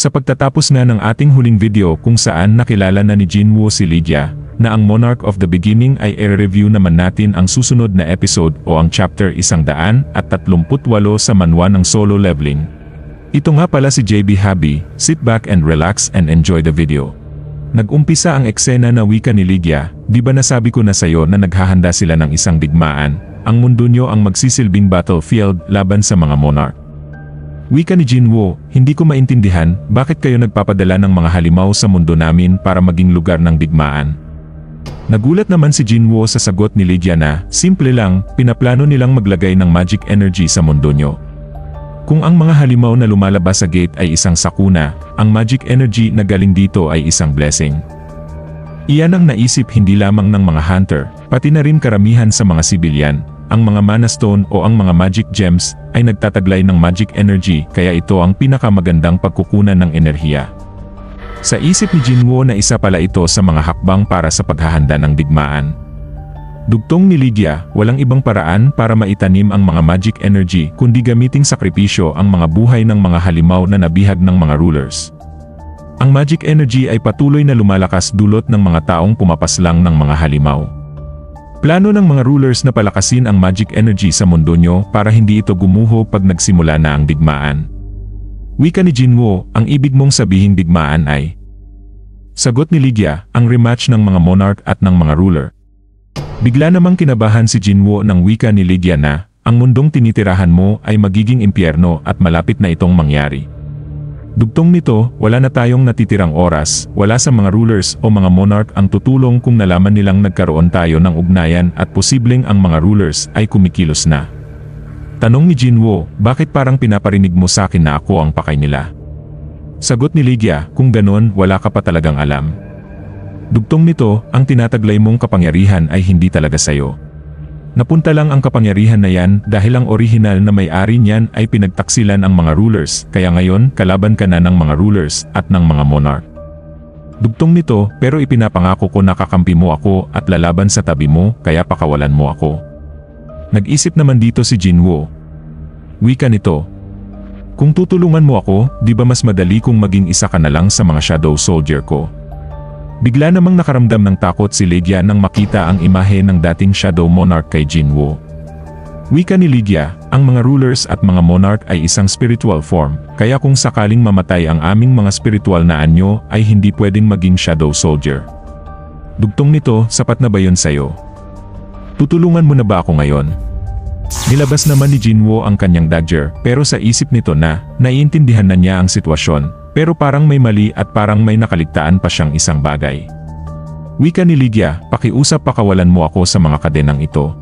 Sa pagtatapos na ng ating huling video kung saan nakilala na ni Jinwoo si Lydia, na ang Monarch of the Beginning ay i-review naman natin ang susunod na episode o ang chapter 138 sa manhwa ng solo leveling. Ito nga pala si JB Habi, sit back and relax and enjoy the video. Nag-umpisa ang eksena na wika ni Lydia, di ba nasabi ko na sayo na naghahanda sila ng isang digmaan, ang mundo nyo ang magsisilbing battlefield laban sa mga Monarch. Wika ni Jinwoo, hindi ko maintindihan bakit kayo nagpapadala ng mga halimaw sa mundo namin para maging lugar ng digmaan. Nagulat naman si Jinwoo sa sagot ni Lydia na, simple lang, pinaplano nilang maglagay ng magic energy sa mundo nyo. Kung ang mga halimaw na lumalabas sa gate ay isang sakuna, ang magic energy na galing dito ay isang blessing. Iyan ang naisip hindi lamang ng mga hunter, pati na rin karamihan sa mga sibilyan. Ang mga mana stone o ang mga magic gems ay nagtataglay ng magic energy kaya ito ang pinakamagandang pagkukunan ng enerhiya. Sa isip ni Jinwoo na isa pala ito sa mga hakbang para sa paghahanda ng digmaan. Dugtong ni Lydia, walang ibang paraan para maitanim ang mga magic energy kundi gamiting sakripisyo ang mga buhay ng mga halimaw na nabihag ng mga rulers. Ang magic energy ay patuloy na lumalakas dulot ng mga taong pumapaslang ng mga halimaw. Plano ng mga rulers na palakasin ang magic energy sa mundo nyo para hindi ito gumuho pag nagsimula na ang digmaan. Wika ni Jinwoo, ang ibig mong sabihing digmaan ay? Sagot ni Lydia, ang rematch ng mga monarch at ng mga ruler. Bigla namang kinabahan si Jinwoo ng wika ni Lydia na, ang mundong tinitirahan mo ay magiging impyerno at malapit na itong mangyari. Dugtong nito, wala na tayong natitirang oras, wala sa mga rulers o mga monarch ang tutulong kung nalaman nilang nagkaroon tayo ng ugnayan at posibleng ang mga rulers ay kumikilos na. Tanong ni Jinwoo, bakit parang pinaparinig mo sa akin na ako ang pakay nila? Sagot ni Lydia, kung ganon wala ka pa talagang alam. Dugtong nito, ang tinataglay mong kapangyarihan ay hindi talaga sayo. Napunta lang ang kapangyarihan na yan dahil ang orihinal na may-ari niyan ay pinagtaksilan ang mga rulers, kaya ngayon kalaban ka na ng mga rulers at ng mga monarch. Dugtong nito, pero ipinapangako ko na kakampi mo ako at lalaban sa tabi mo, kaya pakawalan mo ako. Nag-isip naman dito si Jinwoo. Wika nito, kung tutulungan mo ako, di ba mas madali kung maging isa ka na lang sa mga shadow soldier ko? Bigla namang nakaramdam ng takot si Lydia nang makita ang imahe ng dating Shadow Monarch kay Jinwoo. Wika ni Lydia, ang mga rulers at mga monarch ay isang spiritual form, kaya kung sakaling mamatay ang aming mga spiritual na anyo ay hindi pwedeng maging Shadow Soldier. Dugtong nito, sapat na ba yun sa'yo? Tutulungan mo na ba ako ngayon? Nilabas naman ni Jinwoo ang kanyang dagger, pero sa isip nito na, naiintindihan na niya ang sitwasyon. Pero parang may mali at parang may nakaligtaan pa siyang isang bagay. Wika ni Lydia, pakiusap pakawalan mo ako sa mga kadenang ito.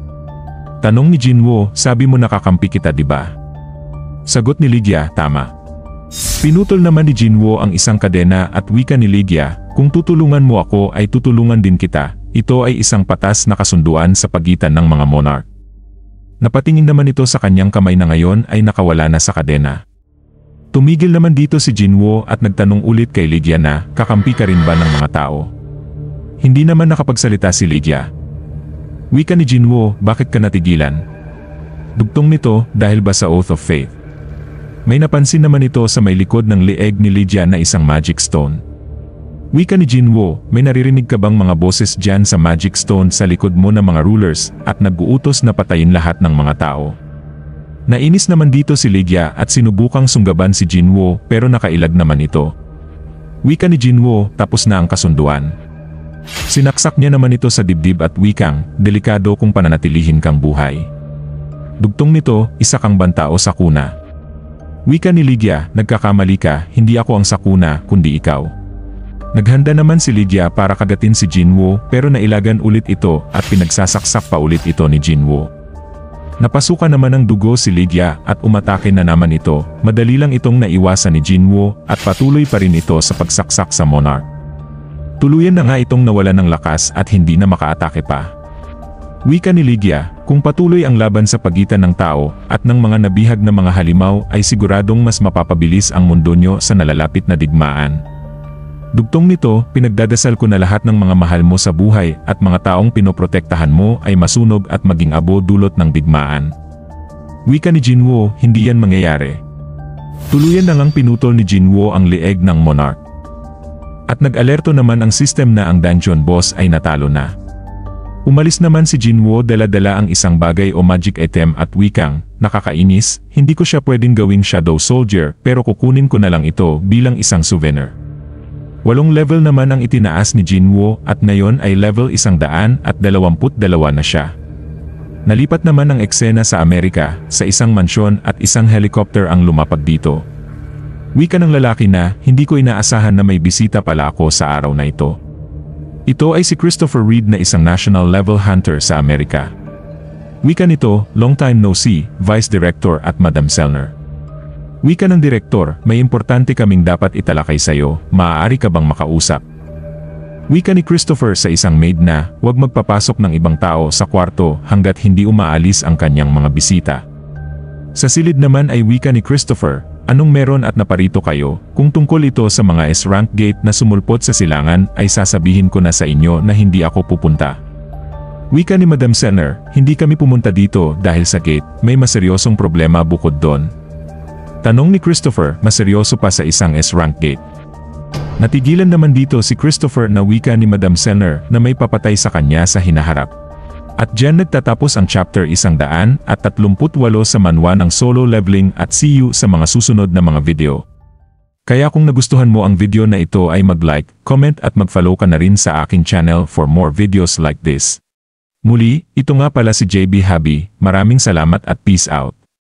Tanong ni Jinwoo, sabi mo nakakampi kita diba? Sagot ni Lydia, tama. Pinutol naman ni Jinwoo ang isang kadena at wika ni Lydia, kung tutulungan mo ako ay tutulungan din kita. Ito ay isang patas na kasunduan sa pagitan ng mga monarch. Napatingin naman ito sa kanyang kamay na ngayon ay nakawala na sa kadena. Tumigil naman dito si Jinwoo at nagtanong ulit kay Lydia na, kakampi ka rin ba ng mga tao? Hindi naman nakapagsalita si Lydia. Wika ni Jinwoo, bakit ka natigilan? Dugtong nito, dahil ba sa Oath of Faith? May napansin naman ito sa may likod ng leeg ni Lydia na isang magic stone. Wika ni Jinwoo, may naririnig ka bang mga boses dyan sa magic stone sa likod mo ng mga rulers at nag-uutos na patayin lahat ng mga tao? Nainis naman dito si Lydia at sinubukang sunggaban si Jinwoo pero nakailag naman ito. Wika ni Jinwoo, tapos na ang kasunduan. Sinaksak niya naman ito sa dibdib at wikang, delikado kung pananatilihin kang buhay. Dugtong nito, isa kang banta o sakuna. Wika ni Lydia, nagkakamali ka, hindi ako ang sakuna kundi ikaw. Naghanda naman si Lydia para kagatin si Jinwoo pero nailagan ulit ito at pinagsasaksak pa ulit ito ni Jinwoo. Napasukan naman ng dugo si Lydia at umatake na naman ito, madali lang itong naiwasan ni Jinwoo at patuloy pa rin ito sa pagsaksak sa monarch. Tuluyan na nga itong nawala ng lakas at hindi na makaatake pa. Wika ni Lydia, kung patuloy ang laban sa pagitan ng tao at ng mga nabihag na mga halimaw ay siguradong mas mapapabilis ang mundo nyo sa nalalapit na digmaan. Dugtong nito, pinagdadasal ko na lahat ng mga mahal mo sa buhay at mga taong pinoprotektahan mo ay masunog at maging abo dulot ng digmaan. Wika ni Jinwoo, hindi yan mangyayari. Tuluyan na ngang pinutol ni Jinwoo ang leeg ng Monarch. At nag-alerto naman ang system na ang dungeon boss ay natalo na. Umalis naman si Jinwoo dala-dala ang isang bagay o magic item at wikang, nakakainis, hindi ko siya pwedeng gawing shadow soldier pero kukunin ko na lang ito bilang isang souvenir. 8 level naman ang itinaas ni Jinwoo at ngayon ay level 122 na siya. Nalipat naman ang eksena sa Amerika, sa isang mansyon at isang helicopter ang lumapag dito. Wika ng lalaki na, hindi ko inaasahan na may bisita pala ako sa araw na ito. Ito ay si Christopher Reed na isang national level hunter sa Amerika. Wika nito, long time no see, Vice Director at Madam Selner. Wika ng Direktor, may importante kaming dapat italakay sa'yo, maaari ka bang makausap? Wika ni Christopher sa isang maid na, huwag magpapasok ng ibang tao sa kwarto hanggat hindi umaalis ang kanyang mga bisita. Sa silid naman ay wika ni Christopher, anong meron at naparito kayo? Kung tungkol ito sa mga S-rank gate na sumulpot sa silangan ay sasabihin ko na sa inyo na hindi ako pupunta. Wika ni Madam Selner, hindi kami pumunta dito dahil sa gate, may maseryosong problema bukod doon. Tanong ni Christopher, maseryoso pa sa isang S-rank gate. Natigilan naman dito si Christopher na wika ni Madam Selner na may papatay sa kanya sa hinaharap. At dyan nagtatapos ang chapter 138 sa manhwa ng solo leveling at see you sa mga susunod na mga video. Kaya kung nagustuhan mo ang video na ito ay mag-like, comment at mag-follow ka na rin sa aking channel for more videos like this. Muli, ito nga pala si JB Habi, maraming salamat at peace out.